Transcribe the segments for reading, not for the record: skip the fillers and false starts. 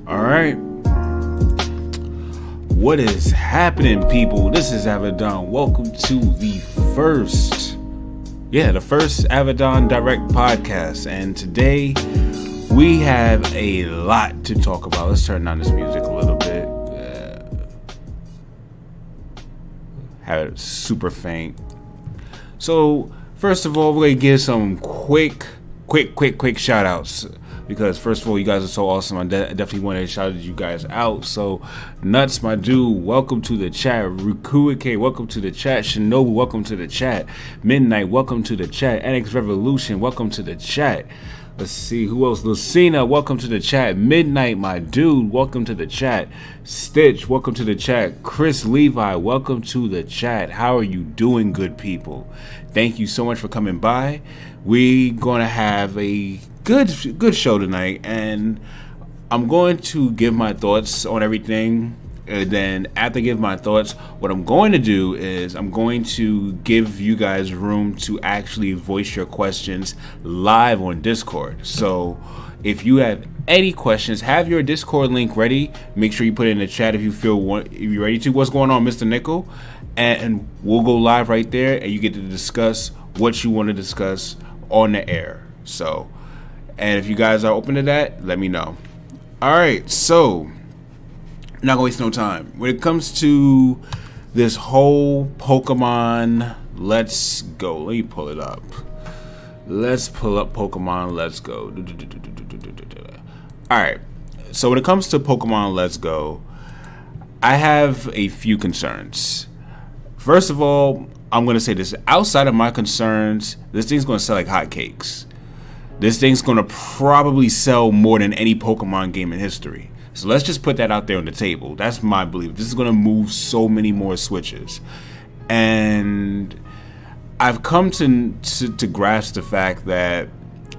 Alright. What is happening, people? This is Avidan. Welcome to the first Avidan Direct podcast. And today we have a lot to talk about. Let's turn down this music a little bit. Have it super faint. So, first of all, we're going to give some quick shout outs. Because first of all, you guys are so awesome. I definitely want to shout you guys out. So, Nuts, my dude, welcome to the chat. Rukuike, welcome to the chat. Shinobu, welcome to the chat. Midnight, welcome to the chat. NX Revolution, welcome to the chat. Let's see, who else? Lucina, welcome to the chat. Midnight, my dude, welcome to the chat. Stitch, welcome to the chat. Chris Levi, welcome to the chat. How are you doing, good people? Thank you so much for coming by. We're going to have a good show tonight, and I'm going to give my thoughts on everything. And then after I give my thoughts, what I'm going to do is I'm going to give you guys room to actually voice your questions live on Discord. So if you have any questions, have your Discord link ready. Make sure you put it in the chat if you're ready to. What's going on, Mr. Nickel? And we'll go live right there, and you get to discuss what you want to discuss on the air. So, and if you guys are open to that, let me know. Alright, so I'm not gonna waste no time. When it comes to this whole Pokemon Let's Go, let me pull it up. Let's pull up Pokemon Let's Go. Alright, so when it comes to Pokemon Let's Go, I have a few concerns. First of all, I'm gonna say this. Outside of my concerns, this thing's gonna sell like hotcakes. This thing's gonna probably sell more than any Pokemon game in history. So let's just put that out there on the table. That's my belief. This is gonna move so many more Switches. And I've come to grasp the fact that,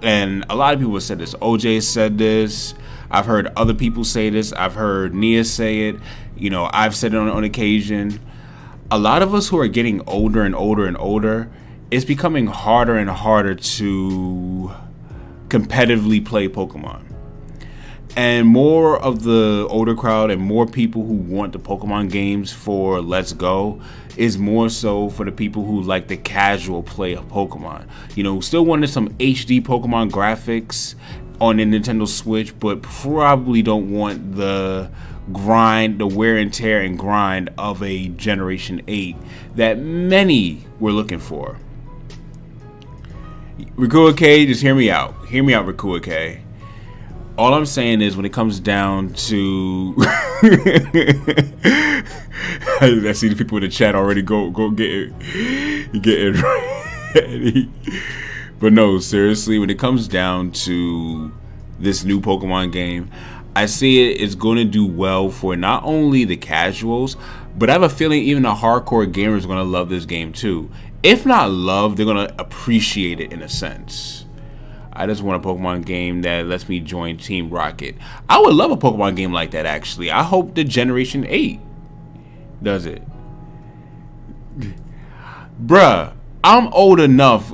and a lot of people have said this. OJ said this. I've heard other people say this. I've heard Nia say it. You know, I've said it on occasion. A lot of us who are getting older and older and older, it's becoming harder and harder to competitively play Pokemon. And more of the older crowd and more people who want the Pokemon games for Let's Go is more so for the people who like the casual play of Pokemon. You know, still wanted some HD Pokemon graphics on the Nintendo Switch, but probably don't want the grind, the wear and tear and grind of a Generation 8 that many were looking for. Rikuake, just hear me out. Hear me out, Rikuake. All I'm saying is when it comes down to I see the people in the chat already go get it ready. But no, seriously, when it comes down to this new Pokemon game, I see it's going to do well for not only the casuals, but I have a feeling even the hardcore gamers are going to love this game too. If not love, they're going to appreciate it in a sense. I just want a Pokemon game that lets me join Team Rocket. I would love a Pokemon game like that, actually. I hope the Generation 8 does it. Bruh, I'm old enough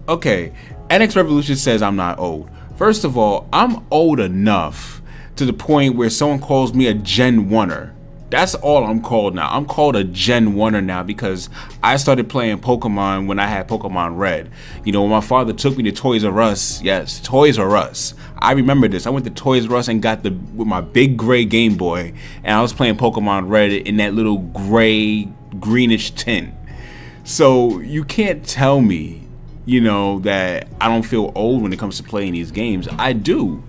okay, NX Revolution says I'm not old. First of all, I'm old enough to the point where someone calls me a Gen 1er. That's all I'm called now. I'm called a Gen 1er now because I started playing Pokemon when I had Pokemon Red. You know, when my father took me to Toys R Us, yes, Toys R Us. I remember this. I went to Toys R Us and got with my big gray Game Boy, and I was playing Pokemon Red in that little gray, greenish tint. So you can't tell me, you know, that I don't feel old when it comes to playing these games. I do,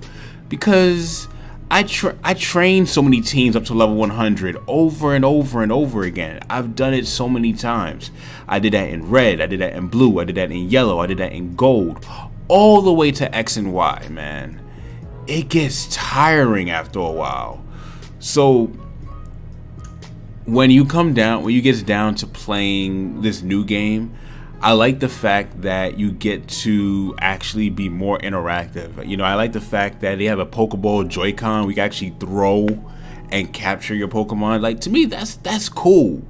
because I trained so many teams up to level 100 over and over and over again. I've done it so many times. I did that in red, I did that in blue, I did that in yellow, I did that in gold, all the way to X and Y, man. It gets tiring after a while. So when you get down to playing this new game, I like the fact that you get to actually be more interactive. You know, I like the fact that they have a Pokeball Joy-Con. We can actually throw and capture your Pokemon. Like, to me, that's cool.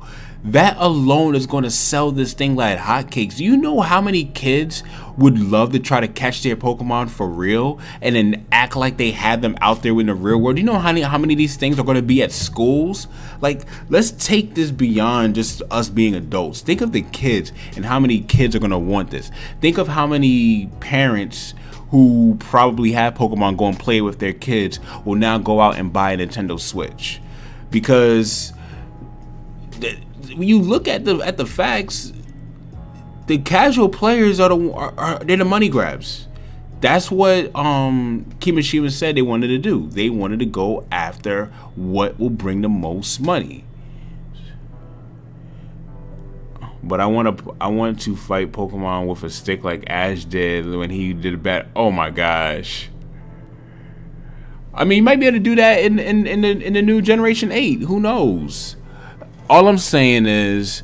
that alone is going to sell this thing like hotcakes. Do you know how many kids would love to try to catch their Pokemon for real and then act like they had them out there in the real world? Do you know how many of these things are going to be at schools? Like, let's take this beyond just us being adults. Think of the kids and how many kids are going to want this. Think of how many parents who probably have Pokemon go and play with their kids will now go out and buy a Nintendo Switch. Because when you look at the facts, the casual players they're the money grabs. That's what Kimishima said they wanted to do. They wanted to go after what will bring the most money. But I want to fight Pokemon with a stick like Ash did when he did a bat. Oh my gosh! I mean, you might be able to do that in the new Generation 8. Who knows? All I'm saying is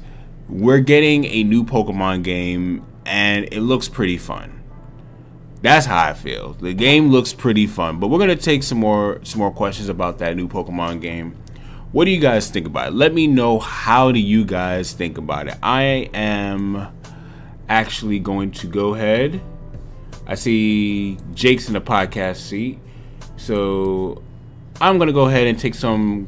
we're getting a new Pokemon game and it looks pretty fun. That's how I feel. The game looks pretty fun. But we're gonna take some more questions about that new Pokemon game. What do you guys think about it? Let me know, how do you guys think about it? I am actually going to go ahead. I see Jake's in the podcast seat. So I'm gonna go ahead and take some.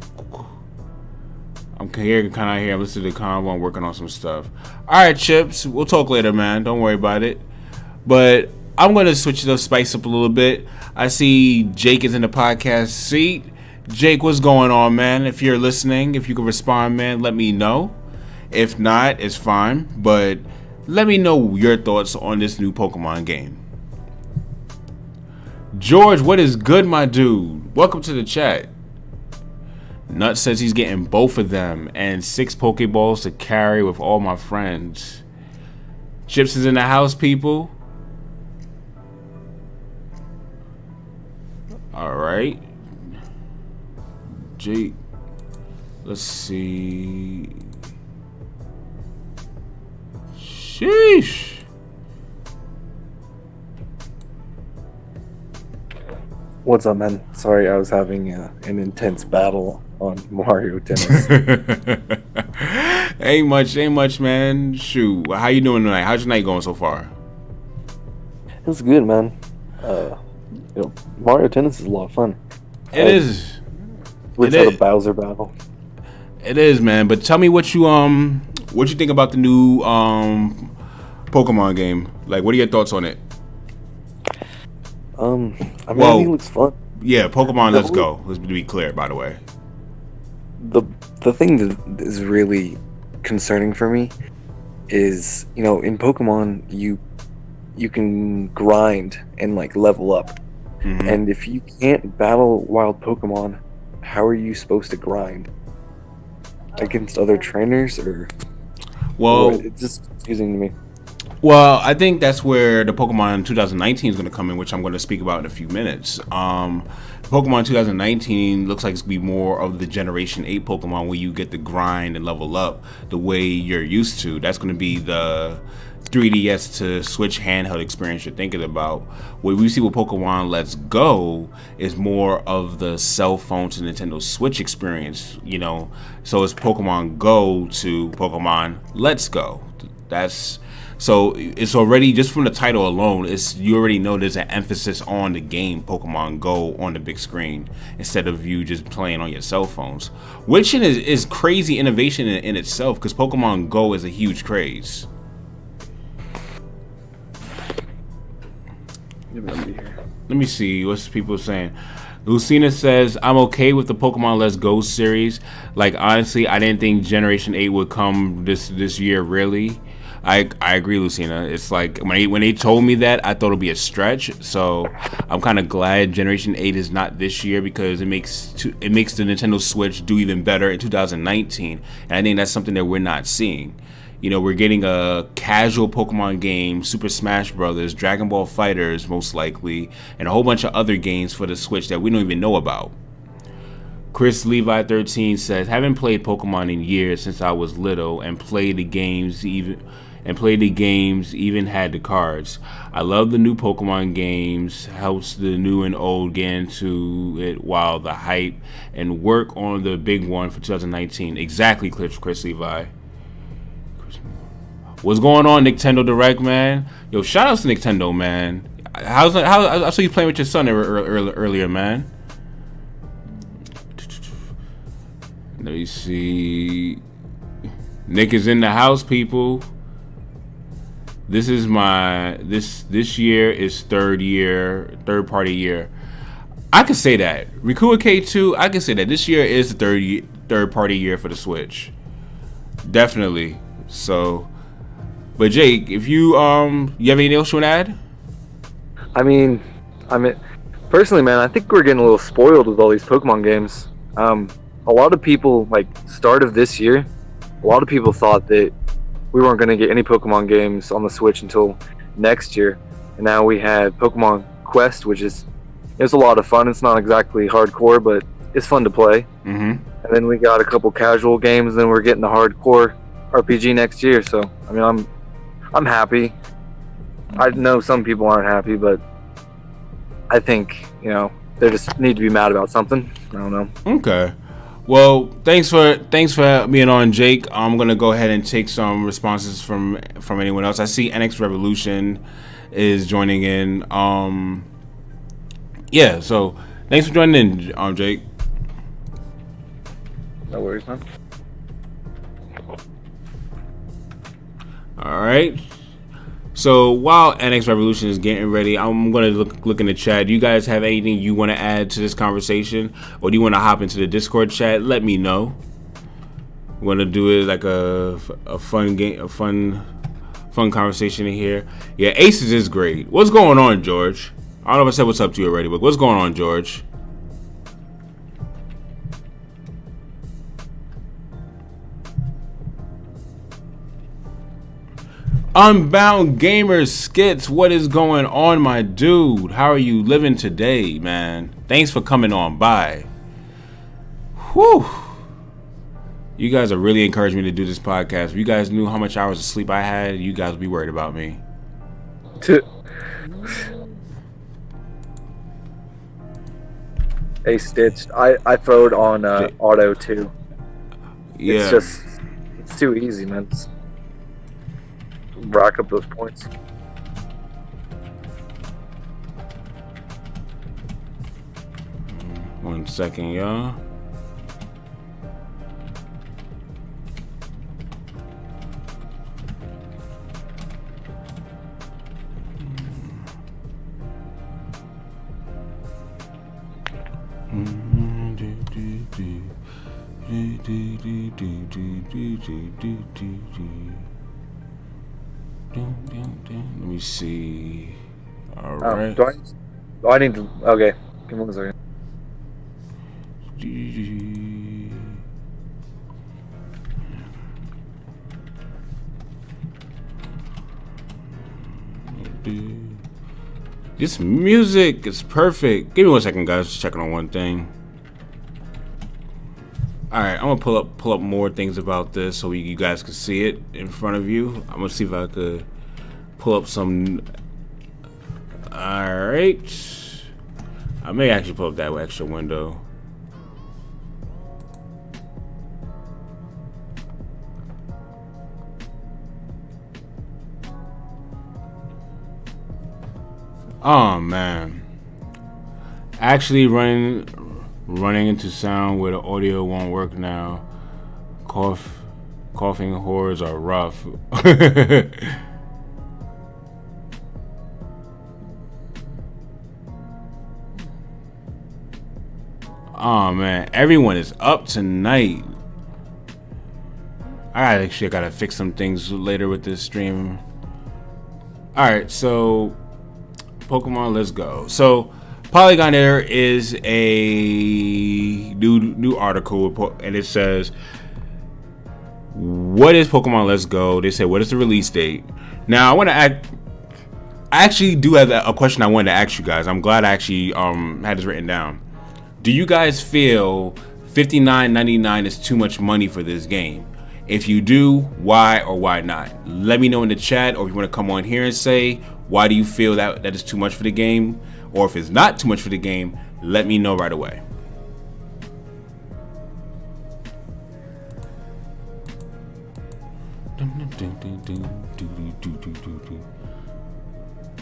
I'm here, kind of here. I'm listening to the convo. I'm working on some stuff. All right, Chips. We'll talk later, man. Don't worry about it. But I'm gonna switch it up, spice up a little bit. I see Jake is in the podcast seat. Jake, what's going on, man? If you're listening, if you can respond, man, let me know. If not, it's fine. But let me know your thoughts on this new Pokemon game. George, what is good, my dude? Welcome to the chat. Nut says he's getting both of them and 6 Pokeballs to carry with all my friends. Chips is in the house, people. All right. Jake, let's see. Sheesh. What's up, man? Sorry, I was having an intense battle on Mario Tennis. Ain't much, man. Shoot, how you doing tonight? How's your night going so far? It's good, man. Mario Tennis is a lot of fun. It is. We just had a Bowser battle. It is, man. But tell me what you think about the new Pokemon game? Like, what are your thoughts on it? I mean, I think it looks fun. Yeah, Pokemon Let's Go. Let's be clear, by the way. The thing that is really concerning for me is, in Pokemon you can grind and like level up. Mm-hmm. And if you can't battle wild Pokemon, how are you supposed to grind? Against other trainers or it's just confusing to me. Well, I think that's where the Pokemon 2019 is going to come in, which I'm going to speak about in a few minutes. Pokemon 2019 looks like it's going to be more of the Generation 8 Pokemon where you get to grind and level up the way you're used to. That's going to be the 3DS to Switch handheld experience you're thinking about. What we see with Pokemon Let's Go is more of the cell phone to Nintendo Switch experience, So it's Pokemon Go to Pokemon Let's Go. So it's already, just from the title alone, you already know there's an emphasis on the game Pokemon Go on the big screen instead of you just playing on your cell phones, which is crazy innovation in itself, because Pokemon Go is a huge craze. Let me see what's people saying. Lucina says, I'm okay with the Pokemon Let's Go series. Like, honestly, I didn't think Generation 8 would come this year, really. I agree, Lucina. It's like when they told me that, I thought it'd be a stretch. So I'm kind of glad Generation 8 is not this year, because it makes the Nintendo Switch do even better in 2019. And I think that's something that we're not seeing. We're getting a casual Pokemon game, Super Smash Bros., DragonBall FighterZ most likely, and a whole bunch of other games for the Switch that we don't even know about. Chris Levi 13 says, haven't played Pokemon in years since I was little, and played the games even had the cards. I love the new Pokemon games, helps the new and old get into it while the hype and work on the big one for 2019. Exactly, Chris Levi. What's going on, Nintendo Direct, man? Yo, shout out to Nintendo, man. I saw you playing with your son earlier, man. Let me see. Nick is in the house, people. This is my this year is third party year. I could say that. Rikua K2, I can say that this year is the third party year for the Switch. Definitely. So, but Jake, if you have anything else you want to add? I mean, personally, man, I think we're getting a little spoiled with all these Pokemon games. A lot of people, like, start of this year, a lot of people thought that we weren't going to get any Pokemon games on the Switch until next year. And now we had Pokemon Quest, which is, it's a lot of fun. It's not exactly hardcore, but it's fun to play. And then we got a couple casual games, and then we're getting the hardcore RPG next year. So, I mean, I'm happy. I know some people aren't happy, but I think, you know, they just need to be mad about something. I don't know. Okay. Well, thanks for being on, Jake. I'm gonna go ahead and take some responses from anyone else. I see NX Revolution is joining in. Yeah. So thanks for joining in, Jake. No worries, man. All right. So while NX Revolution is getting ready, I'm gonna look in the chat. Do you guys have anything you want to add to this conversation, or do you want to hop into the Discord chat? Let me know. We're gonna do it like a fun game, a fun conversation in here. Yeah, Aces is great. What's going on, George? I don't know if I said what's up to you already, but what's going on, George? Unbound Gamers Skits, what is going on, my dude? How are you living today, man? Thanks for coming on by. Whew. You guys are really encouraging me to do this podcast. If you guys knew how much hours of sleep I had, you guys would be worried about me. Hey, Stitch, I throwed on auto too. Yeah. It's too easy, man. Rack up those points. One second, y'all. Let me see. All right. Do I need to? Okay. Give me one second. This music is perfect. Give me 1 second, guys. Just checking on one thing. All right, I'm gonna pull up more things about this so you guys can see it in front of you. I'm gonna see if I could pull up some. All right, I may actually pull up that extra window. Oh man, actually running into sound where the audio won't work now. Coughing horrors are rough. Oh man, everyone is up tonight. I gotta fix some things later with this stream. Alright, so Pokemon, let's go. So Polygon Air is a new article, and it says, what is Pokemon Let's Go? They say, what is the release date? Now I actually do have a question I wanted to ask you guys. I'm glad I actually had this written down. Do you guys feel $59.99 is too much money for this game? If you do, why or why not? Let me know in the chat, or if you want to come on here and say, why do you feel that is too much for the game? Or if it's not too much for the game, let me know right away.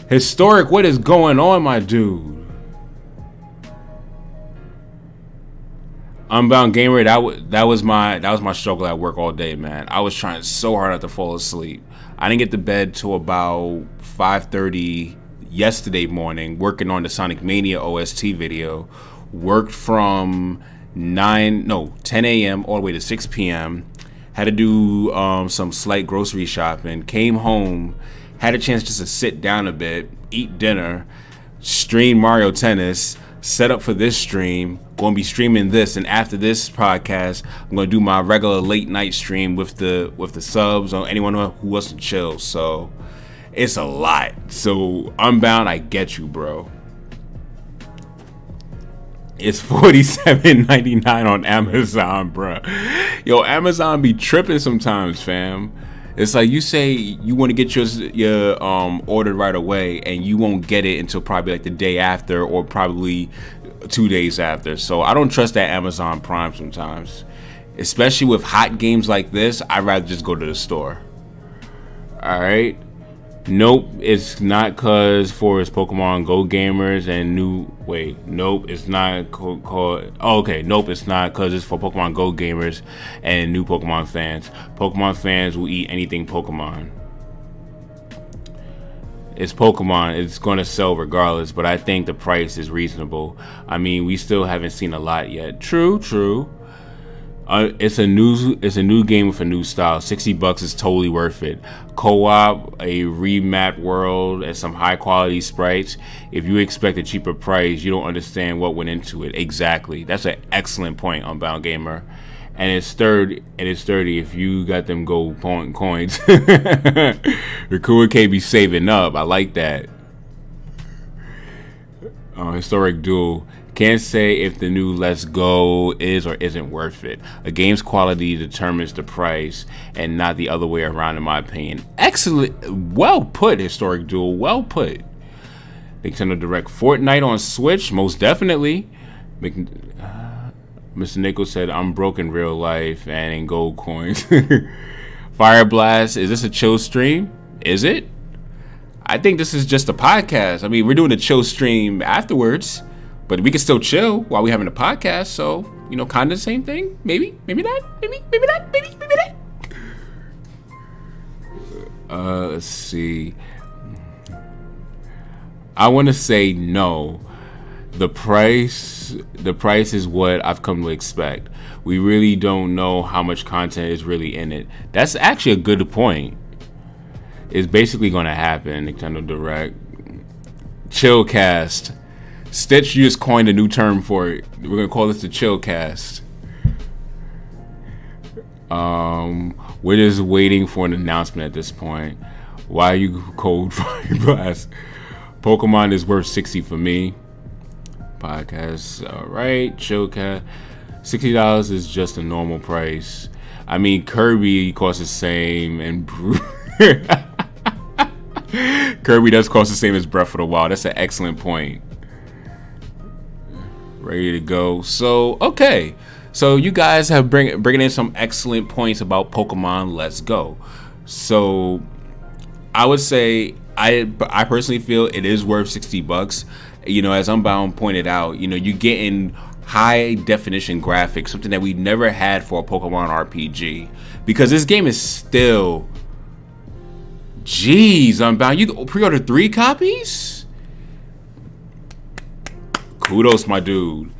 Historic, what is going on, my dude? Unbound Gamer, that was my struggle at work all day, man. I was trying so hard not to fall asleep. I didn't get to bed till about 5:30 yesterday morning, working on the Sonic Mania OST video. Worked from 10 a.m. all the way to 6 p.m. Had to do some slight grocery shopping. Came home, had a chance just to sit down a bit, eat dinner, stream Mario Tennis, set up for this stream. Going to be streaming this, and after this podcast, I'm going to do my regular late night stream with the subs or anyone who wants to chill. So it's a lot. So Unbound, I get you, bro. It's $47.99 on Amazon, bro. Yo, Amazon be tripping sometimes, fam. It's like you say you want to get your order right away, and you won't get it until probably like the day after, or probably 2 days after. So I don't trust that Amazon Prime sometimes, especially with hot games like this. I'd rather just go to the store. All right. Nope, it's not cause for its Pokemon Go gamers and new. Wait, nope, it's not called. Oh, okay, nope, it's not cause it's for Pokemon Go gamers and new Pokemon fans. Pokemon fans will eat anything Pokemon. It's Pokemon, it's gonna sell regardless, but I think the price is reasonable. I mean, we still haven't seen a lot yet. True, true. It's a new game with a new style. $60 is totally worth it. Co-op, a remapped world, and some high quality sprites. If you expect a cheaper price, you don't understand what went into it. Exactly. That's an excellent point, Unbound Gamer. And it's 30 if you got them gold coins. Rikuwa can't be saving up. I like that. Historic Duel. Can't say if the new Let's Go is or isn't worth it. A game's quality determines the price and not the other way around, in my opinion. Excellent. Well put, Historic Duel. Well put. Nintendo Direct. Fortnite on Switch? Most definitely. Mr. Nichols said, I'm broke in real life and in gold coins. Fire Blast. Is this a chill stream? Is it? I think this is just a podcast. I mean, we're doing a chill stream afterwards, but we can still chill while we're having a podcast. So, you know, kind of the same thing. Maybe, maybe not. Maybe not. Maybe not. Let's see. I want to say no. The price is what I've come to expect. We really don't know how much content is really in it. That's actually a good point. It's basically going to happen. Nintendo Direct. Chillcast. Stitch, you just coined a new term for it. We're going to call this the Chillcast. We're just waiting for an announcement at this point. Why are you cold Fire Blast? Pokemon is worth 60 for me. Podcast. Alright. Chillcast. $60 is just a normal price. I mean, Kirby costs the same, and Kirby does cost the same as Breath of the Wild. That's an excellent point. Ready to go. So, okay. So, you guys have bringing in some excellent points about Pokemon Let's Go. So, I would say, I personally feel it is worth $60. You know, as Unbound pointed out, you know, you're getting high definition graphics, something that we never had for a Pokemon RPG. Because this game is still... Jeez, Unbound, you pre-ordered 3 copies? Kudos, my dude.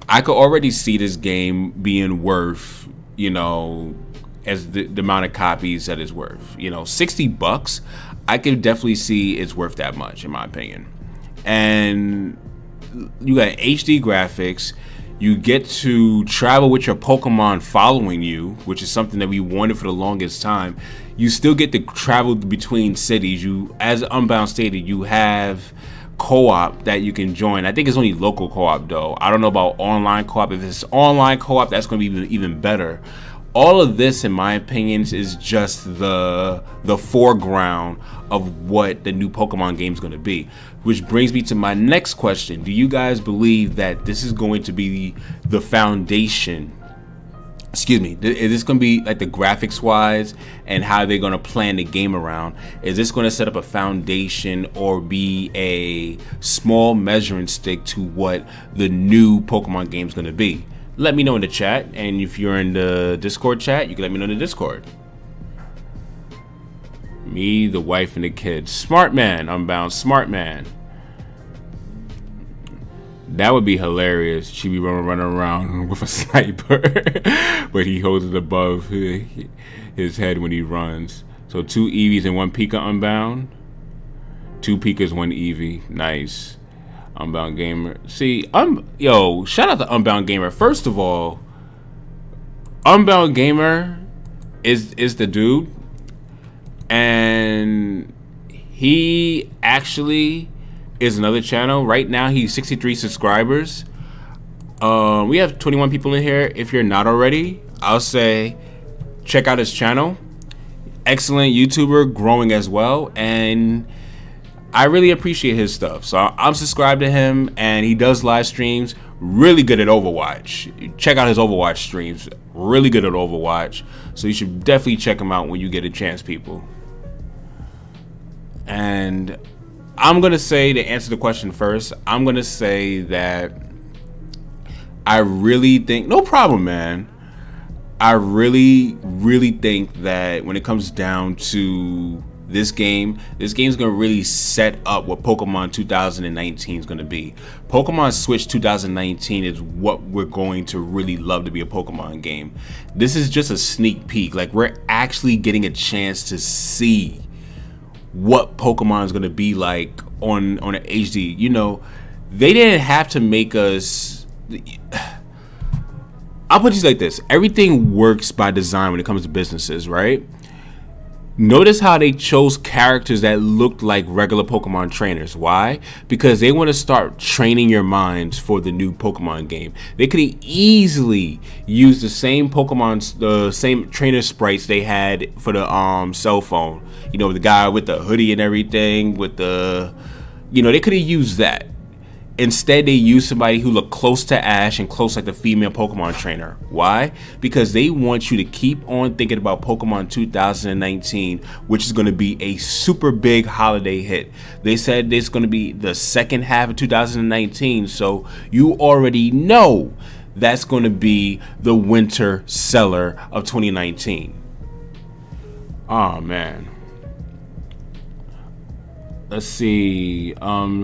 I could already see this game being worth, you know, as the amount of copies that it's worth. You know, $60, I could definitely see it's worth that much, in my opinion. And you got HD graphics. You get to travel with your Pokemon following you, which is something that we wanted for the longest time. You still get to travel between cities. You, as Unbound stated, you have co-op that you can join. I think it's only local co-op though. I don't know about online co-op. If it's online co-op, that's going to be even better. All of this, in my opinion, is just the foreground of what the new Pokemon game is going to be. Which brings me to my next question. Do you guys believe that this is going to be the foundation excuse me, is this going to be like the graphics wise and how they're going to plan the game around? Is this going to set up a foundation or be a small measuring stick to what the new Pokemon game is going to be? Let me know in the chat, and if you're in the Discord chat, you can let me know in the Discord. Me, the wife, and the kids. Smart man, Unbound, smart man. That would be hilarious. She'd be running around with a sniper, but he holds it above his head when he runs. So 2 Eevees and 1 Pika, Unbound. 2 Pikas, 1 Eevee. Nice. Unbound Gamer. See, yo, shout out to Unbound Gamer. First of all, Unbound Gamer is the dude, and he actually is another channel. Right now he's 63 subscribers. We have 21 people in here. If you're not already, I'll say check out his channel. Excellent YouTuber, growing as well, and I really appreciate his stuff. So I'm subscribed to him, and he does live streams. Really good at Overwatch. Check out his Overwatch streams. Really good at Overwatch. So you should definitely check him out when you get a chance, people. And I'm going to say, to answer the question first, I'm going to say that I really think, no problem, man. I really think that when it comes down to this game's going to really set up what Pokemon 2019 is going to be. Pokemon Switch 2019 is what we're going to really love to be a Pokemon game. This is just a sneak peek. Like, we're actually getting a chance to see what Pokemon is going to be like on an HD. You know, they didn't have to make us. I'll put it like this: everything works by design when it comes to businesses, right? Notice how they chose characters that looked like regular Pokemon trainers. Why? Because they want to start training your minds for the new Pokemon game. They could easily use the same Pokemon, the same trainer sprites they had for the cell phone. You know, the guy with the hoodie and everything, with the, you know, they could have used that. Instead, they used somebody who looked close to Ash and close like the female Pokemon trainer. Why? Because they want you to keep on thinking about Pokemon 2019, which is going to be a super big holiday hit. They said it's going to be the second half of 2019, so you already know that's going to be the winter seller of 2019. Oh, man. Let's see.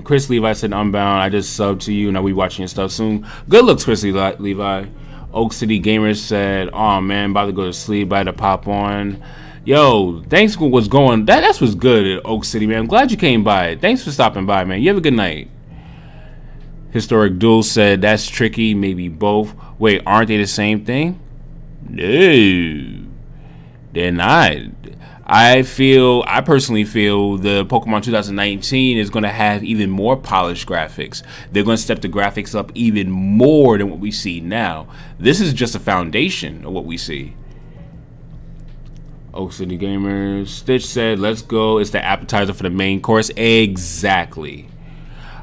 Chris Levi said, Unbound, I just subbed to you. Now we watching your stuff soon. Good looks, Chris Levi. Oak City Gamers said, oh man, about to go to sleep. I had to pop on. Yo, thanks for what's going. That's what's good at Oak City, man. I'm glad you came by. Thanks for stopping by, man. You have a good night. Historic Duel said, that's tricky. Maybe both. Wait, aren't they the same thing? No, they're not. I personally feel the Pokemon 2019 is going to have even more polished graphics. They're going to step the graphics up even more than what we see now. This is just a foundation of what we see. Oak City Gamers. Stitch said, let's go. It's the appetizer for the main course. Exactly.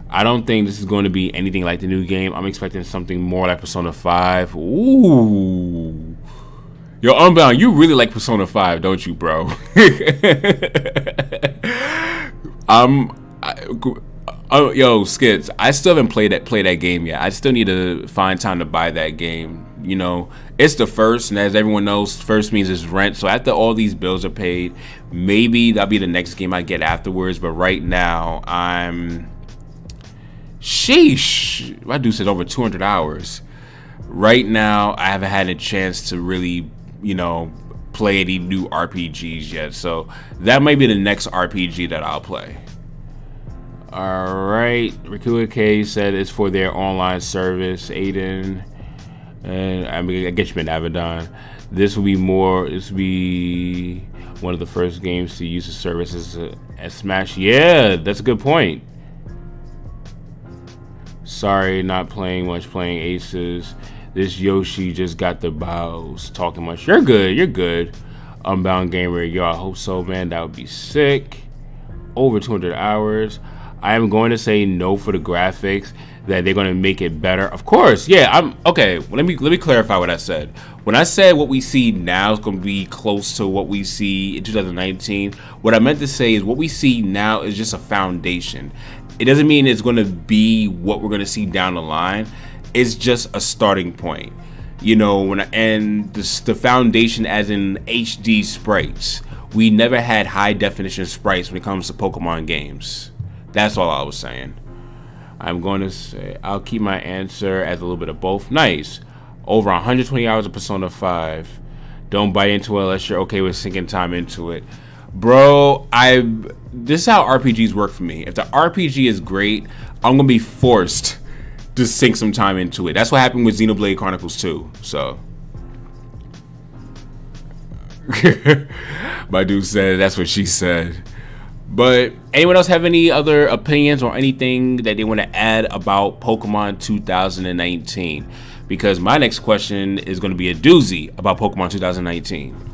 I don't think this is going to be anything like the new game. I'm expecting something more like Persona 5. Ooh. Yo, Unbound, you really like Persona 5, don't you, bro? Yo, Skits, I still haven't played that game yet. I still need to find time to buy that game. You know, it's the first, and as everyone knows, first means it's rent. So after all these bills are paid, maybe that'll be the next game I get afterwards. But right now, sheesh. My dude said over 200 hours. Right now, I haven't had a chance to really, you know, play any new RPGs yet, so that might be the next RPG that I'll play. Alright, Rikuya K said it's for their online service. Aiden, and I mean, I guess you meant Avidan. This will be one of the first games to use the service as Smash. Yeah, that's a good point. Sorry, not playing much, playing Aces. This Yoshi just got the bows. Talking much. You're good. You're good. Unbound Gamer. Yo, I hope so, man. That would be sick. Over 200 hours. I am going to say no for the graphics, that they're going to make it better. Of course, yeah, I'm okay. Let me clarify what I said. When I said what we see now is going to be close to what we see in 2019, what I meant to say is what we see now is just a foundation. It doesn't mean it's going to be what we're going to see down the line. It's just a starting point. You know, the foundation as in HD sprites. We never had high definition sprites when it comes to Pokemon games. That's all I was saying. I'm going to say I'll keep my answer as a little bit of both. Nice. Over 120 hours of Persona 5. Don't bite into it unless you're okay with sinking time into it. Bro, this is how RPGs work for me. If the RPG is great, I'm going to be forced to sink some time into it. That's what happened with Xenoblade Chronicles 2. So my dude said that's what she said. But anyone else have any other opinions or anything that they want to add about Pokemon 2019? Because my next question is going to be a doozy about Pokemon 2019.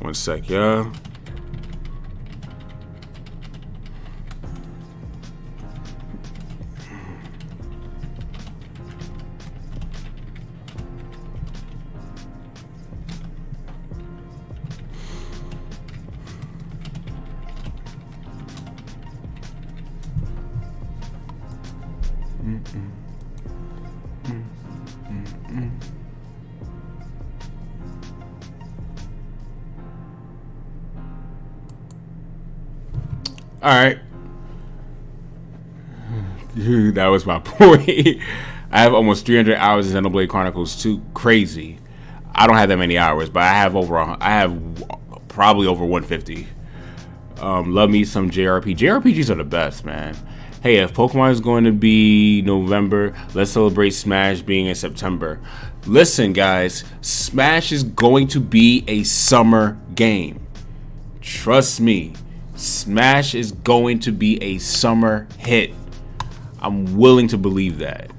One sec, yeah. All right. Dude, that was my point. I have almost 300 hours in Xenoblade Chronicles 2. Crazy. I don't have that many hours, but I have probably over 150. Love me some JRPG. JRPGs are the best, man. Hey, if Pokemon is going to be November, let's celebrate Smash being in September. Listen, guys, Smash is going to be a summer game. Trust me. Smash is going to be a summer hit. I'm willing to believe that.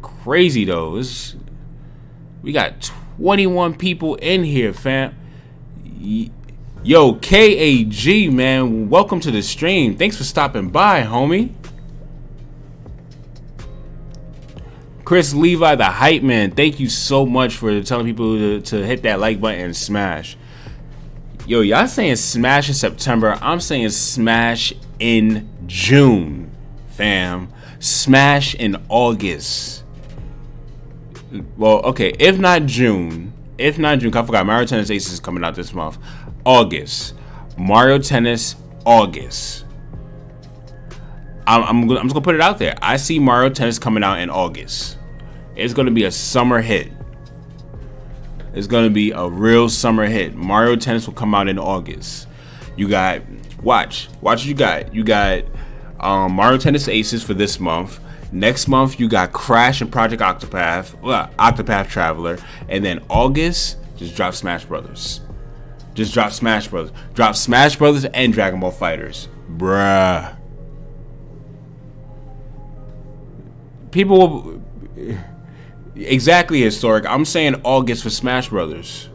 Crazy though. We got 21 people in here, fam. Yo, KAG, man, welcome to the stream. Thanks for stopping by, homie. Chris Levi, the hype man, thank you so much for telling people to hit that like button and smash. Yo, y'all saying Smash in September. I'm saying Smash in June, fam. Smash in August. Well, okay, if not June, I forgot Mario Tennis Aces is coming out this month. August. Mario Tennis, August. I'm just gonna put it out there. I see Mario Tennis coming out in August. It's gonna be a summer hit. It's gonna be a real summer hit. Mario Tennis will come out in August. You got watch what you got. You got Mario Tennis Aces for this month. Next month you got Crash and Project Octopath, Octopath Traveler, and then August just drop Smash Brothers. Just drop Smash Brothers. Drop Smash Brothers and DragonBall FighterZ, bruh. People will. Exactly, Historic. I'm saying August for Smash Brothers.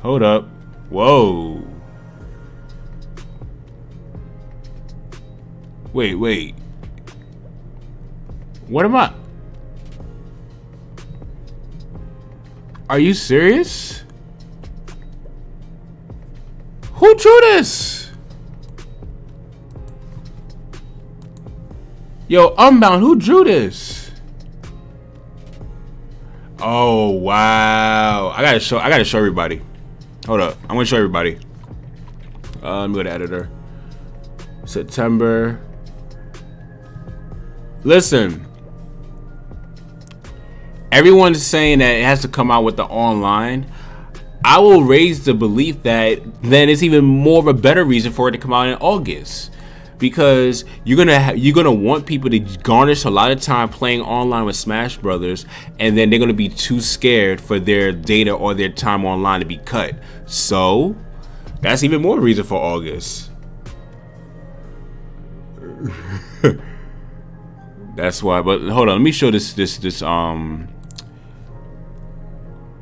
Hold up. Whoa. Wait. What am I? Are you serious? Who drew this? Yo, Unbound, who drew this? Oh wow. I gotta show everybody. Hold up. I'm gonna show everybody. Let me go to editor. September. Listen. Everyone's saying that it has to come out with the online. I will raise the belief that then it's even more of a better reason for it to come out in August, because you're gonna want people to garnish a lot of time playing online with Smash Brothers, and then they're gonna be too scared for their data or their time online to be cut. So that's even more reason for August. That's why. But hold on, let me show this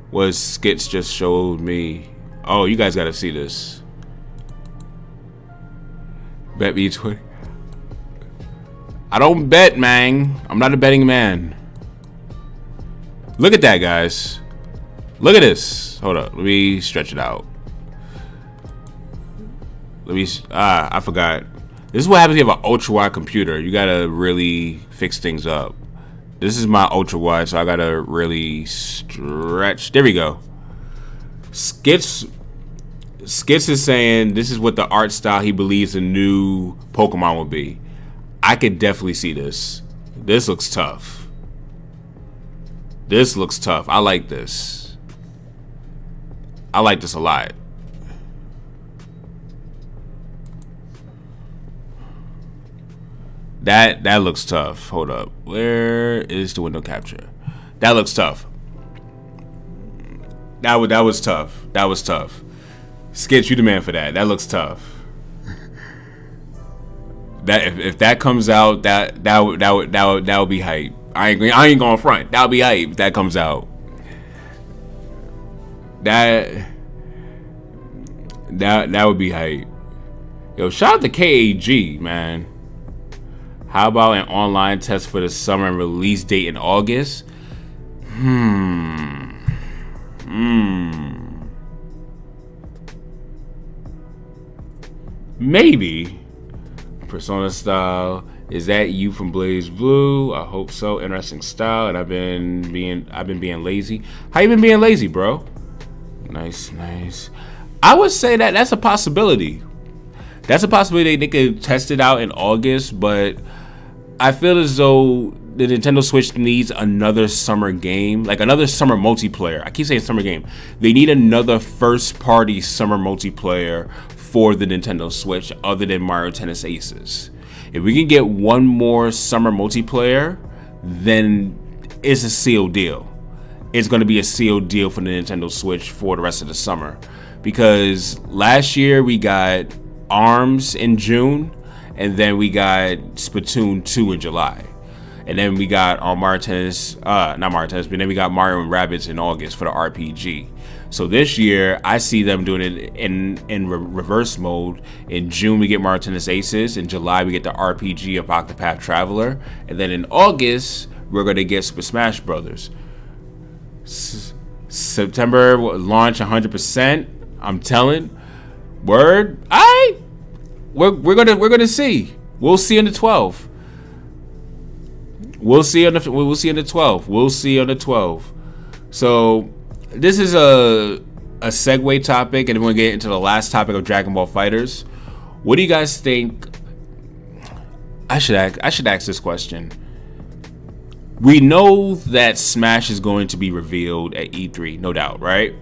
what Skits just showed me. Oh, you guys gotta see this. Bet me 20. I don't bet, man. I'm not a betting man. Look at that, guys. Look at this. Hold up, let me stretch it out. Let me, I forgot. This is what happens if you have an ultra wide computer. You gotta really fix things up. This is my ultra wide, so I gotta really stretch. There we go. Skits is saying this is what the art style he believes the new Pokemon will be. I could definitely see this. This looks tough. This looks tough. I like this. I like this a lot. That looks tough. Hold up. Where is the window capture? That looks tough. That was tough. That was tough. Sketch, you the man for that. That looks tough. That if that comes out, that would be hype. I ain't going front. That would be hype if that comes out. That would be hype. Yo, shout out to KAG, man. How about an online test for the summer and release date in August? Maybe. Persona style. Is that you from Blaze Blue? I hope so. Interesting style. And I've been being lazy. How you been being lazy, bro? Nice, nice. I would say that's a possibility. That's a possibility they could test it out in August, but I feel as though the Nintendo Switch needs another summer game, like another summer multiplayer. I keep saying summer game. They need another first-party summer multiplayer for the Nintendo Switch other than Mario Tennis Aces. If we can get one more summer multiplayer, then it's a sealed deal. It's going to be a sealed deal for the Nintendo Switch for the rest of the summer. Because last year we got ARMS in June, and then we got Splatoon 2 in July. And then we got Mario Tennis, not Mario Tennis, but then we got Mario and Rabbids in August for the RPG. So this year, I see them doing it in reverse mode. In June, we get Mario Tennis Aces. In July, we get the RPG of Octopath Traveler. And then in August, we're going to get Super Smash Brothers. September launch 100%. I'm telling. Word. Alright. We're gonna see. We'll see on the 12th. We'll see on the 12th. We'll see on the 12th. So this is a segue topic, and then we'll get into the last topic of Dragon Ball FighterZ. What do you guys think? I should ask this question. We know that Smash is going to be revealed at E3, no doubt, right?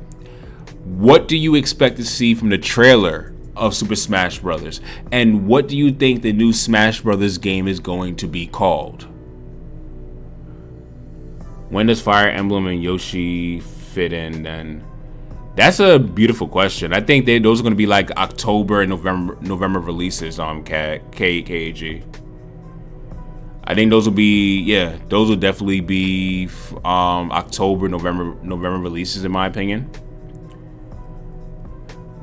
What do you expect to see from the trailer of Super Smash Brothers? And what do you think the new Smash Brothers game is going to be called? When does Fire Emblem and Yoshi fit in then? That's a beautiful question. I think those are going to be like October and November releases, KAG. I think those will be, yeah, those will definitely be October, November releases in my opinion.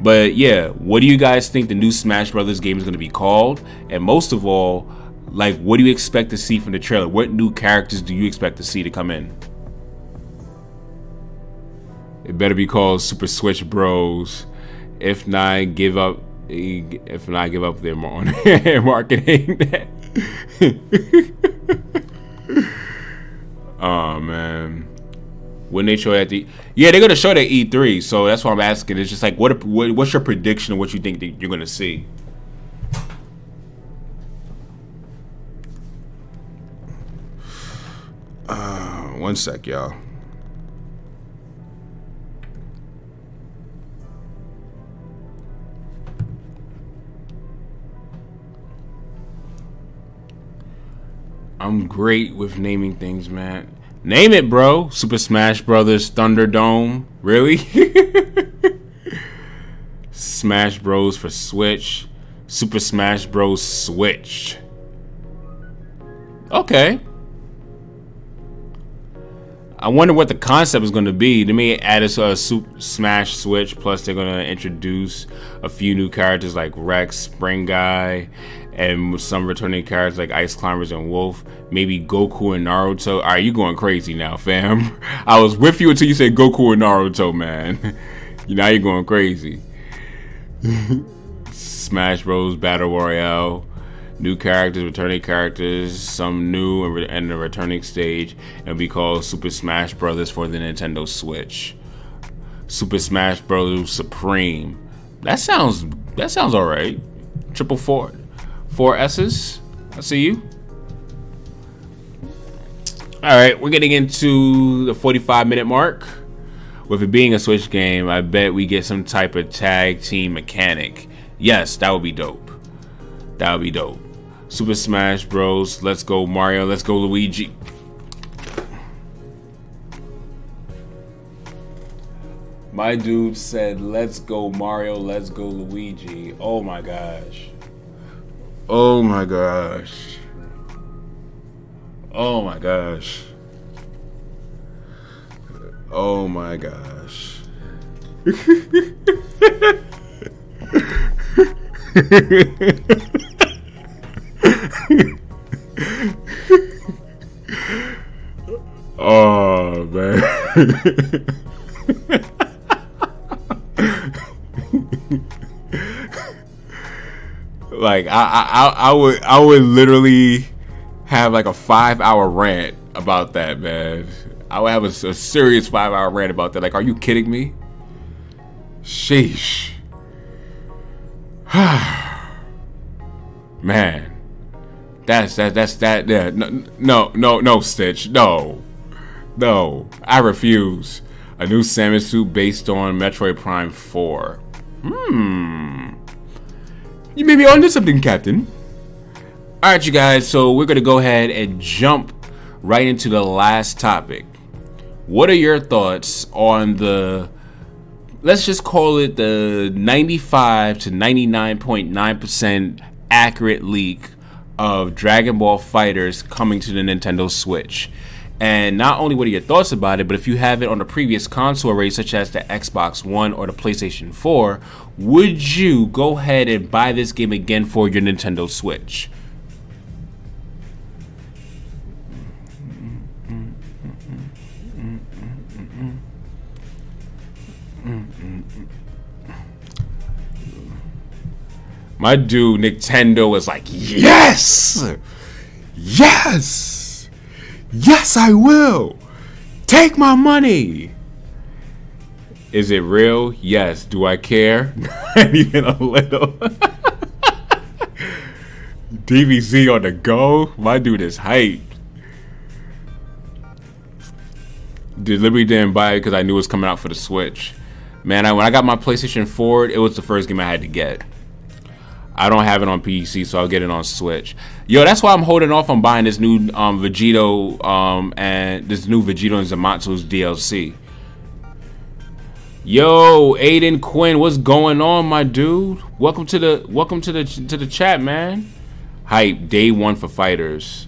But yeah, what do you guys think the new Smash Brothers game is going to be called? And most of all, like, what do you expect to see from the trailer? What new characters do you expect to see to come in? It better be called Super Switch Bros. If not, give up their marketing. Oh man. When they show it at the, yeah, they're gonna show it at E3, so that's why I'm asking. It's just like, what's your prediction of what you think that you're gonna see? One sec, y'all. I'm great with naming things, man. Name it, bro. Super Smash Brothers Thunderdome. Really? Smash Bros for Switch. Super Smash Bros Switch. Okay. I wonder what the concept is going to be. They may add a Super Smash Switch, plus they're going to introduce a few new characters like Rex, Spring Guy, and some returning characters like Ice Climbers and Wolf. Maybe Goku and Naruto. Alright, you going crazy now, fam. I was with you until you said Goku and Naruto, man. Now you're going crazy. Smash Bros. Battle Royale. New characters, returning characters, some new and a returning stage, and be called Super Smash Brothers for the Nintendo Switch. Super Smash Bros. Supreme. That sounds alright. Triple four S's. I see you. Alright, we're getting into the 45-minute mark. With it being a Switch game, I bet we get some type of tag team mechanic. Yes, that would be dope. That would be dope. Super Smash Bros. Let's go Mario. Let's go Luigi. My dude said, let's go Mario. Let's go Luigi. Oh my gosh. Oh my gosh. Oh my gosh. Oh my gosh. Oh man. Like I would literally have like a 5-hour rant about that, man. I would have a serious 5-hour rant about that. Like, are you kidding me? Sheesh. Man. That's that. Yeah. No, Stitch. No. I refuse. A new Samus suit based on Metroid Prime 4. You may be onto something, Captain. Alright, you guys. So we're going to go ahead and jump right into the last topic. What are your thoughts on the, let's just call it the 95 to 99.9% accurate leak of Dragon Ball FighterZ coming to the Nintendo Switch? And not only what are your thoughts about it, but if you have it on the previous console array, such as the Xbox One or the PlayStation 4, would you go ahead and buy this game again for your Nintendo Switch? My dude Nintendo is like, yes! Yes! Yes, I will! Take my money! Is it real? Yes. Do I care? Not even a little. DBZ on the go? My dude is hyped. Deliberately didn't buy it because I knew it was coming out for the Switch. Man, when I got my PlayStation 4, it was the first game I had to get. I don't have it on PC, so I'll get it on Switch. Yo, that's why I'm holding off on buying this new Vegito and Zamazu's DLC. Yo, Aiden Quinn, what's going on, my dude? Welcome to the chat, man. Hype, day one for FighterZ.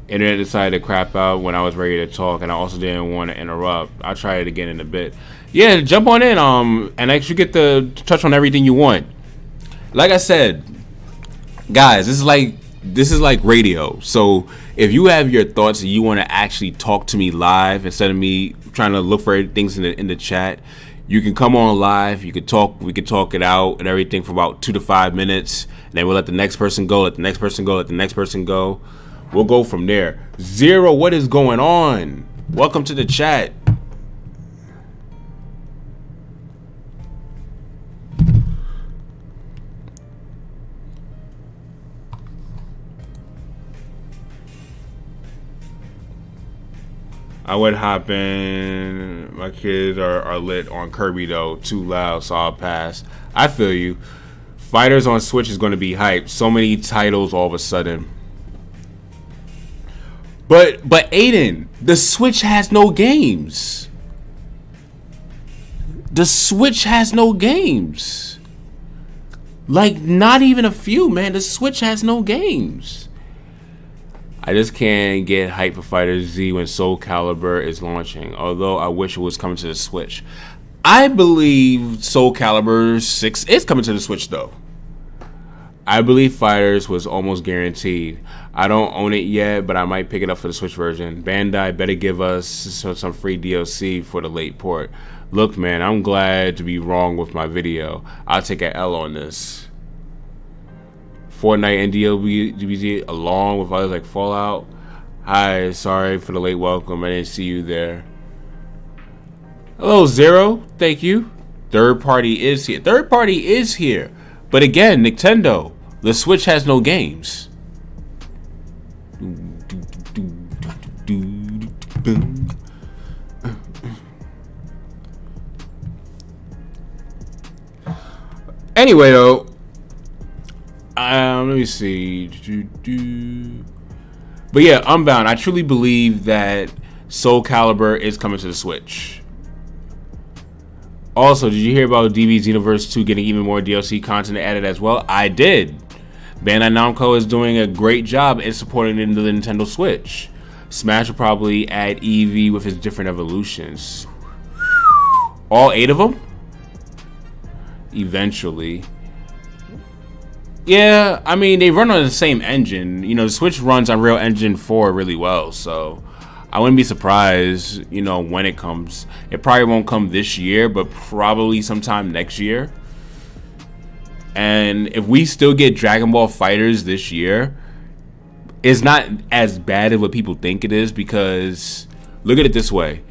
Internet decided to crap out when I was ready to talk, and I also didn't want to interrupt. I'll try it again in a bit. Yeah, jump on in, and actually get to touch on everything you want. Like I said, guys, this is like radio. So if you have your thoughts and you want to actually talk to me live instead of me trying to look for things in the chat, you can come on live. You can talk. We can talk it out and everything for about 2 to 5 minutes. And then we'll let the next person go. Let the next person go. Let the next person go. We'll go from there. Zero, what is going on? Welcome to the chat. I would hop in. My kids are lit on Kirby though. Too loud, so I'll pass. I feel you. FighterZ on Switch is going to be hyped. So many titles all of a sudden. But Aiden, the Switch has no games. The Switch has no games. Like, not even a few, man. The Switch has no games. I just can't get hype for FighterZ when Soul Calibur is launching. Although I wish it was coming to the Switch. I believe Soul Calibur 6 is coming to the Switch, though. I believe FighterZ was almost guaranteed. I don't own it yet, but I might pick it up for the Switch version. Bandai better give us some free DLC for the late port. Look, man, I'm glad to be wrong with my video. I'll take an L on this. Fortnite and DBZ along with others like Fallout. Hi, sorry for the late welcome. I didn't see you there. Hello, Zero. Thank you. Third party is here. Third party is here. But again, Nintendo, the Switch has no games. Anyway, though, let me see. But yeah, Unbound. I truly believe that Soul Calibur is coming to the Switch. Also, did you hear about DB's Universe 2 getting even more DLC content added as well? I did. Bandai Namco is doing a great job in supporting the Nintendo Switch. Smash will probably add Eevee with its different evolutions. All 8 of them? Eventually. Yeah, I mean, they run on the same engine. You know, the Switch runs on Unreal Engine 4 really well, so I wouldn't be surprised, you know, when it comes. It probably won't come this year, but probably sometime next year. And if we still get DragonBall FighterZ this year, it's not as bad as what people think it is, because look at it this way.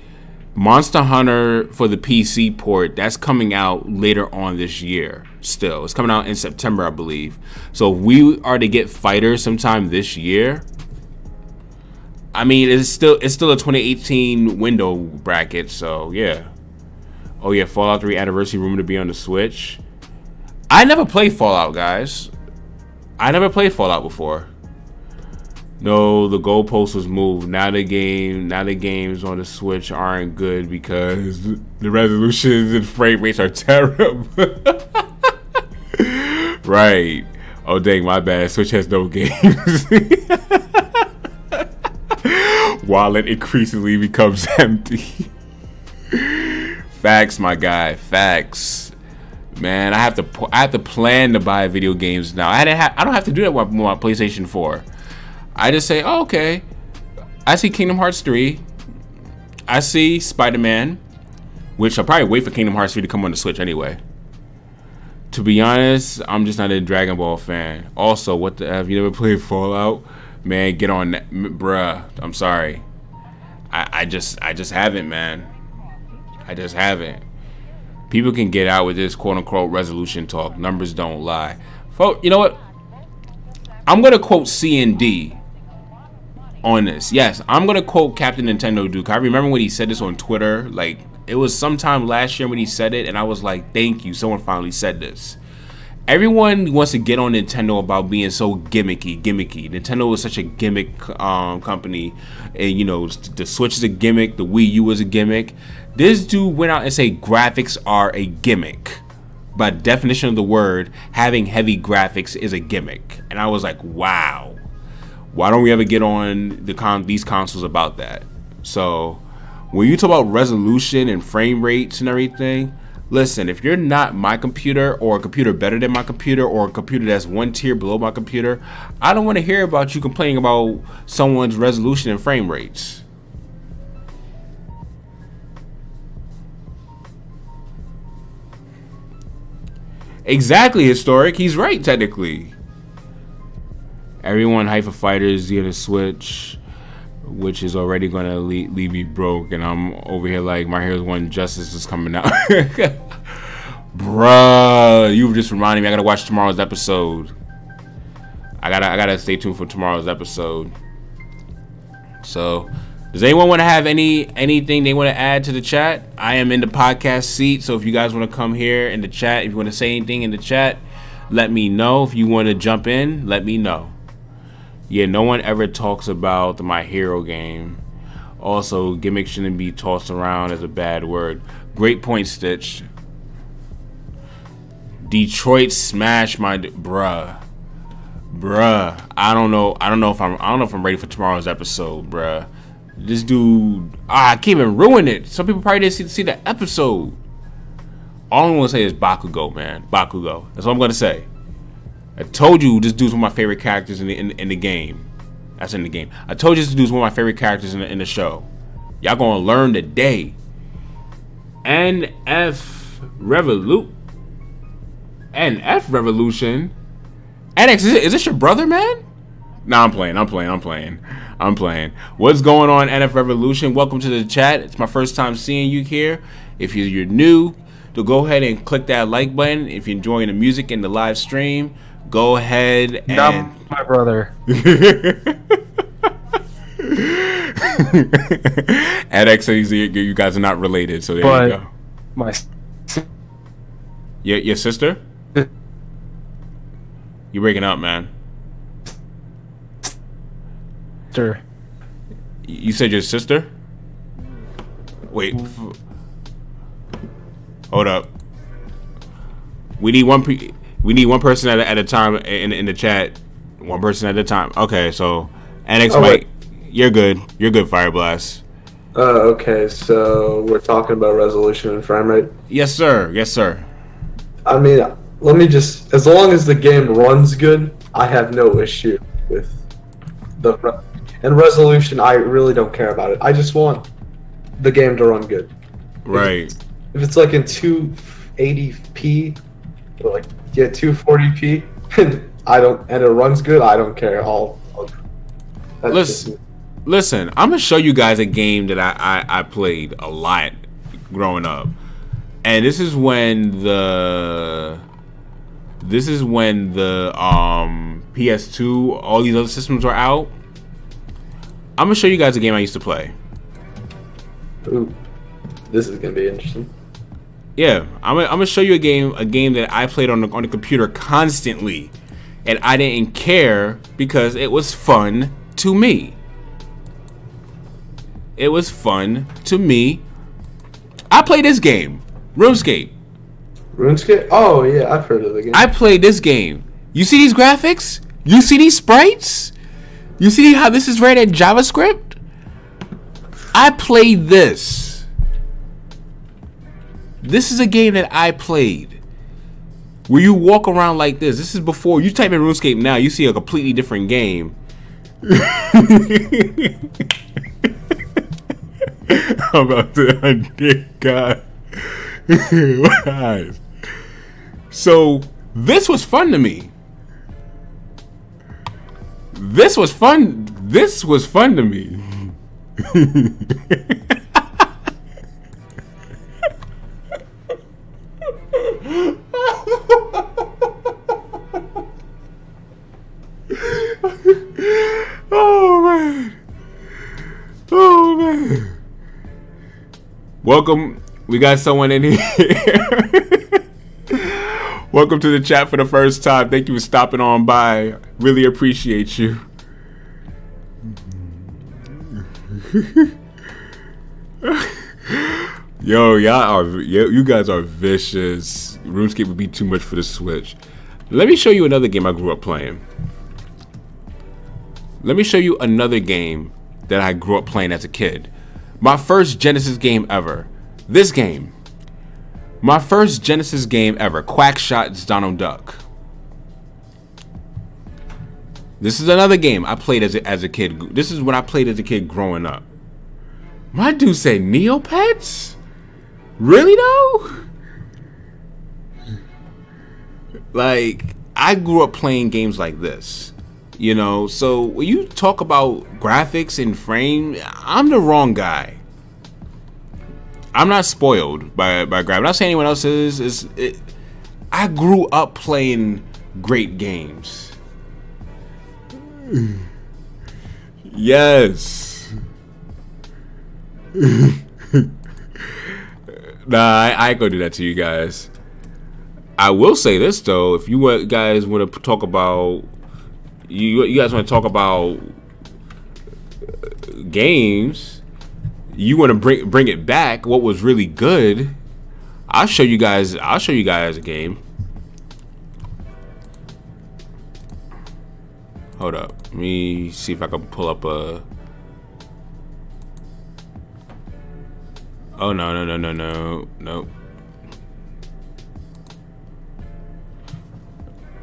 Monster Hunter for the PC port, that's coming out later on this year still. It's coming out in September, I believe. So if we are to get Fighter sometime this year, I mean, it's still a 2018 window bracket, so yeah. Oh yeah, Fallout 3 Anniversary rumored to be on the Switch. I never played Fallout, guys. I never played Fallout before. No, the goalpost was moved. Now the games on the Switch aren't good because the resolutions and frame rates are terrible. Right. Oh dang, my bad. Switch has no games. Wallet increasingly becomes empty. Facts, my guy. Facts. Man, I have to plan to buy video games now. I don't have to do that with my PlayStation 4. I just say, oh, okay, I see Kingdom Hearts 3. I see Spider-Man, which I'll probably wait for Kingdom Hearts 3 to come on the Switch anyway. To be honest, I'm just not a Dragon Ball fan. Also, what the F? You never played Fallout? Man, get on that, bruh. I'm sorry. I just haven't, man. I just haven't. People can get out with this quote-unquote resolution talk. Numbers don't lie. Folks, you know what? I'm gonna quote C&D on this. Yes, I'm gonna quote Captain Nintendo Duke. I remember when he said this on Twitter. Like, it was sometime last year when he said it, and I was like, thank you, someone finally said this. Everyone wants to get on Nintendo about being so gimmicky. Nintendo is such a gimmick company, and you know, the Switch is a gimmick, the Wii U is a gimmick. This dude went out and said graphics are a gimmick. By definition of the word, having heavy graphics is a gimmick. And I was like, wow. Why don't we ever get on these consoles about that? So when you talk about resolution and frame rates and everything, listen, if you're not my computer, or a computer better than my computer, or a computer that's one tier below my computer, I don't want to hear about you complaining about someone's resolution and frame rates. Exactly, Historic. He's right, technically. Everyone hype for FighterZ on the Switch, which is already going to leave me broke, and I'm over here like, My Heroes 1 Justice is coming out. Bruh, you just reminded me I gotta watch tomorrow's episode. I gotta stay tuned for tomorrow's episode. So, does anyone want to have anything they want to add to the chat? I am in the podcast seat, so if you guys want to come here in the chat, if you want to say anything in the chat, let me know. If you want to jump in, let me know. Yeah, no one ever talks about the My Hero game. Also, gimmick shouldn't be tossed around as a bad word. Great point, Stitch. Detroit smash my bruh. I don't know if I'm ready for tomorrow's episode, bruh. This dude, I can't even ruin it. Some people probably didn't see the episode. All I'm gonna say is Bakugo, man. Bakugo. That's all I'm gonna say. I told you this dude's one of my favorite characters in the game. That's in the game. I told you this dude's one of my favorite characters in the show. Y'all gonna learn today. NF Revolution. NX, is this your brother, man? Nah, I'm playing. What's going on, NF Revolution? Welcome to the chat. It's my first time seeing you here. If you're new, to go ahead and click that like button. If you're enjoying the music in the live stream, go ahead and... Not my brother. NX says you guys are not related, so there you go. My... Your sister? You're breaking up, man. Sister. You said your sister? Wait. Hold up. We need one person at a time in the chat. One person at a time. Okay, so NX Mike, you're good. You're good, Fire Blast. Okay, so we're talking about resolution and frame rate. Yes, sir. Yes, sir. I mean, let me just, as long as the game runs good, I have no issue with and resolution. I really don't care about it. I just want the game to run good. Right. If it's like in 280p or like 240p, and it runs good, I don't care. Listen, I'm gonna show you guys a game that I played a lot growing up, and this is when the PS2, all these other systems were out. I'm gonna show you guys a game I used to play. Ooh, this is gonna be interesting. Yeah, I'm gonna show you a game that I played on the computer constantly, and I didn't care because it was fun to me. It was fun to me. I played this game, RuneScape. RuneScape? Oh yeah, I've heard of the game. I played this game. You see these graphics? You see these sprites? You see how this is rated in JavaScript? I played this. This is a game that I played. Where you walk around like this. This is before you type in RuneScape now, you see a completely different game. I'm about to God. So this was fun to me. This was fun to me. Oh man. Oh man. Welcome. We got someone in here. Welcome to the chat for the first time. Thank you for stopping on by. Really appreciate you. Yo, you guys are vicious. RuneScape would be too much for the Switch. Let me show you another game I grew up playing. Let me show you another game that I grew up playing as a kid. My first Genesis game ever. This game. My first Genesis game ever. Quackshot's Donald Duck. This is another game I played as a kid. This is what I played as a kid growing up. My dude said Neopets? Really though? Like, I grew up playing games like this. You know, so when you talk about graphics and frame, I'm the wrong guy. I'm not spoiled by graphics. I'm not saying anyone else is. I grew up playing great games. Yes. Nah, I ain't gonna do that to you guys. I will say this though, if you guys want to talk about, You guys want to talk about games? You want to bring it back? What was really good? I'll show you guys a game. Hold up. Let me see if I can pull up a. Oh no.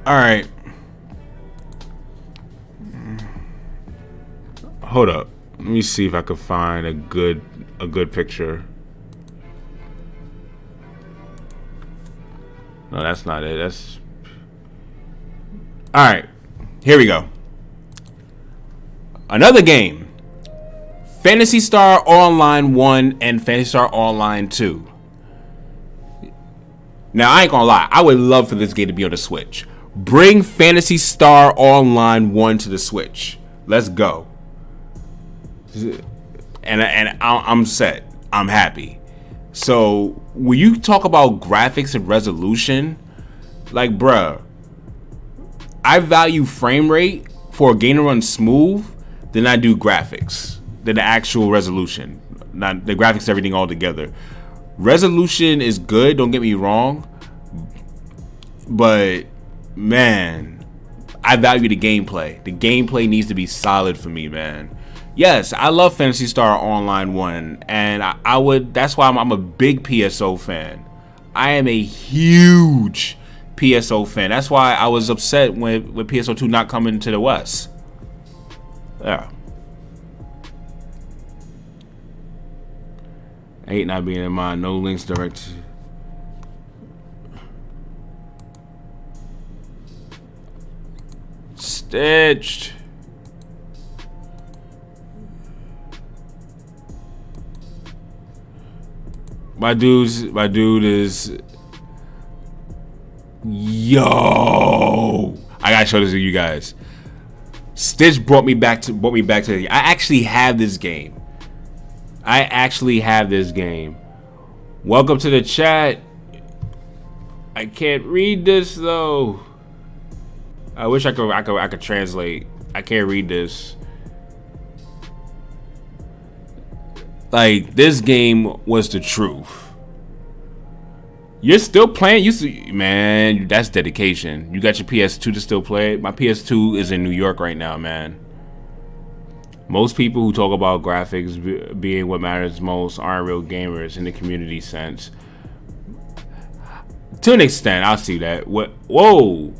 All right. Hold up. Let me see if I can find a good picture. No, that's not it. That's all right. Here we go. Another game. Phantasy Star Online 1 and Phantasy Star Online 2. Now, I ain't gonna lie. I would love for this game to be on the Switch. Bring Phantasy Star Online 1 to the Switch. Let's go. And I'm set. I'm happy. So, when you talk about graphics and resolution, like, bruh, I value frame rate for a game to run smooth than I do graphics, than the actual resolution. Not the graphics, everything all together. Resolution is good, don't get me wrong, but man, I value the gameplay. The gameplay needs to be solid for me, man. Yes, I love Phantasy Star Online 1, and I would. That's why I'm a big PSO fan. I am a huge PSO fan. That's why I was upset with PSO 2 not coming to the West. Yeah. 8 not being in mind. No links direct. Stitched. My dude is. Yo, I gotta show this to you guys. Stitch brought me back to the. I actually have this game. Welcome to the chat. I can't read this though. I wish I could translate. I can't read this. Like, this game was the truth. You're still playing? Man, that's dedication. You got your PS2 to still play it? My PS2 is in New York right now, man. Most people who talk about graphics being what matters most aren't real gamers in the community sense. To an extent, I'll see that. Whoa!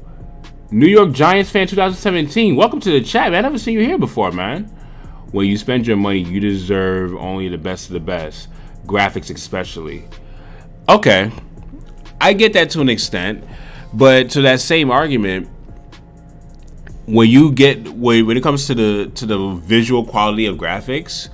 New York Giants fan 2017. Welcome to the chat, man. I've never seen you here before, man. When you spend your money, you deserve only the best of the best. Graphics especially. Okay. I get that to an extent. But to that same argument, when it comes to the visual quality of graphics,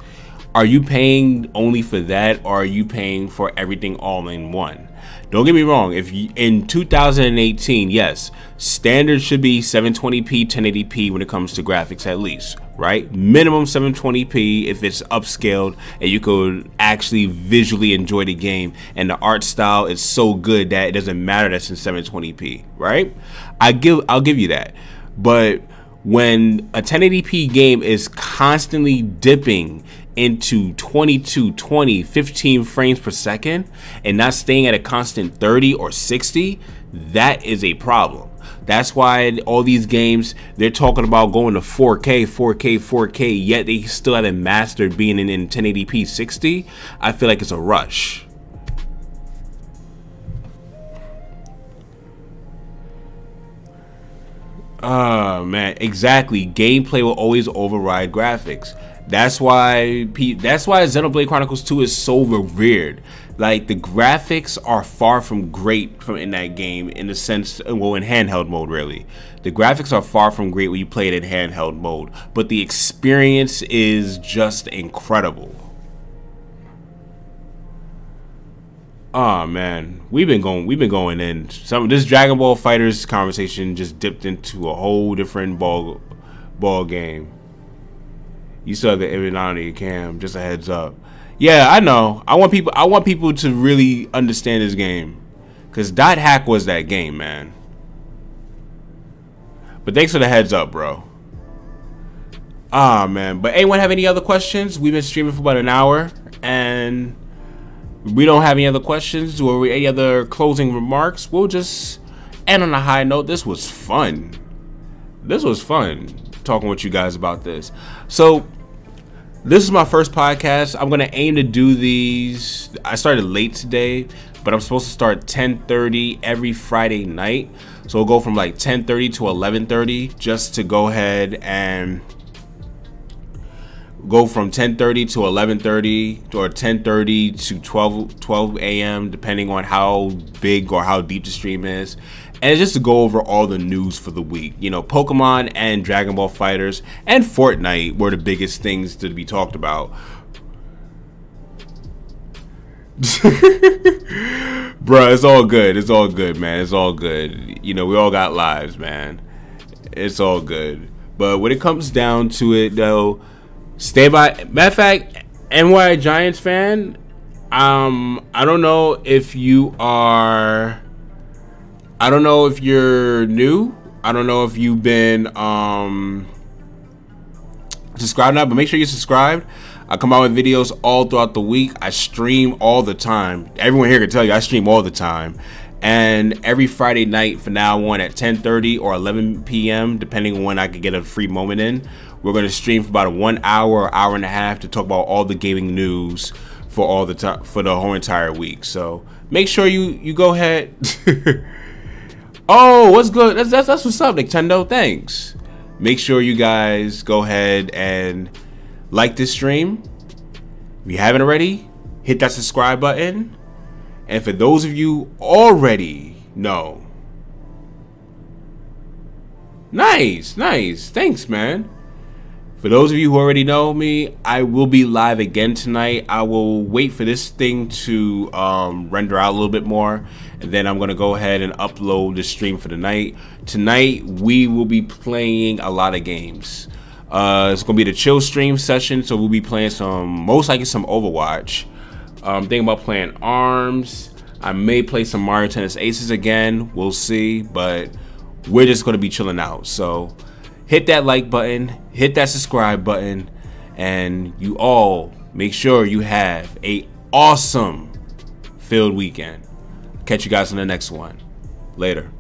are you paying only for that, or are you paying for everything all in one? Don't get me wrong, in 2018, yes, standard should be 720p, 1080p when it comes to graphics, at least, right? Minimum 720p if it's upscaled and you could actually visually enjoy the game, and the art style is so good that it doesn't matter that's in 720p, right? I'll give you that. But when a 1080p game is constantly dipping into 22, 20, 15 frames per second and not staying at a constant 30 or 60, that is a problem. That's why all these games, they're talking about going to 4K, 4K, 4K, yet they still haven't mastered being in 1080p 60. I feel like it's a rush. Oh man, exactly. Gameplay will always override graphics. That's why Xenoblade Chronicles 2 is so revered. Like, the graphics are far from great in that game, in the sense, well, in handheld mode, really. The graphics are far from great when you play it in handheld mode, but the experience is just incredible. Oh man, we've been going in. This DragonBall FighterZ conversation just dipped into a whole different ball game. You still have the Avidan on your cam, just a heads up. Yeah, I know. I want people to really understand this game, cause .hack was that game, man. But thanks for the heads up, bro. Ah, man. But anyone have any other questions? We've been streaming for about an hour, and we don't have any other questions or any other closing remarks. We'll just end on a high note. This was fun. This was fun talking with you guys about this. So this is my first podcast. I'm gonna aim to do these. I started late today, but I'm supposed to start 10:30 every Friday night. So we'll go from like 10:30 to 11:30, just to go ahead and go from 10:30 to 11:30 or 10:30 to 12 a.m. depending on how big or how deep the stream is. And just to go over all the news for the week. You know, Pokemon and DragonBall FighterZ and Fortnite were the biggest things to be talked about. Bruh, it's all good. It's all good, man. It's all good. You know, we all got lives, man. It's all good. But when it comes down to it, though, stay by. Matter of fact, NY Giants fan, I don't know if you are. I don't know if you're new. I don't know if you've been subscribed now, but make sure you're subscribed. I come out with videos all throughout the week. I stream all the time. Everyone here can tell you I stream all the time. And every Friday night from now on at 10:30 or 11 p.m., depending on when I could get a free moment in, we're going to stream for about 1 hour or hour and a half to talk about all the gaming news for all the time, for the whole entire week. So make sure you go ahead. Oh, what's good? That's what's up, Nintendo. Thanks. Make sure you guys go ahead and like this stream. If you haven't already, hit that subscribe button. And for those of you already know, nice. Thanks, man. For those of you who already know me, I will be live again tonight. I will wait for this thing to render out a little bit more, and then I'm going to go ahead and upload the stream for the night. Tonight, we will be playing a lot of games. It's going to be the chill stream session, so we'll be playing most likely some Overwatch. Thinking about playing ARMS. I may play some Mario Tennis Aces again. We'll see, but we're just going to be chilling out. So hit that like button, hit that subscribe button, and you all make sure you have a awesome filled weekend. Catch you guys on the next one. Later.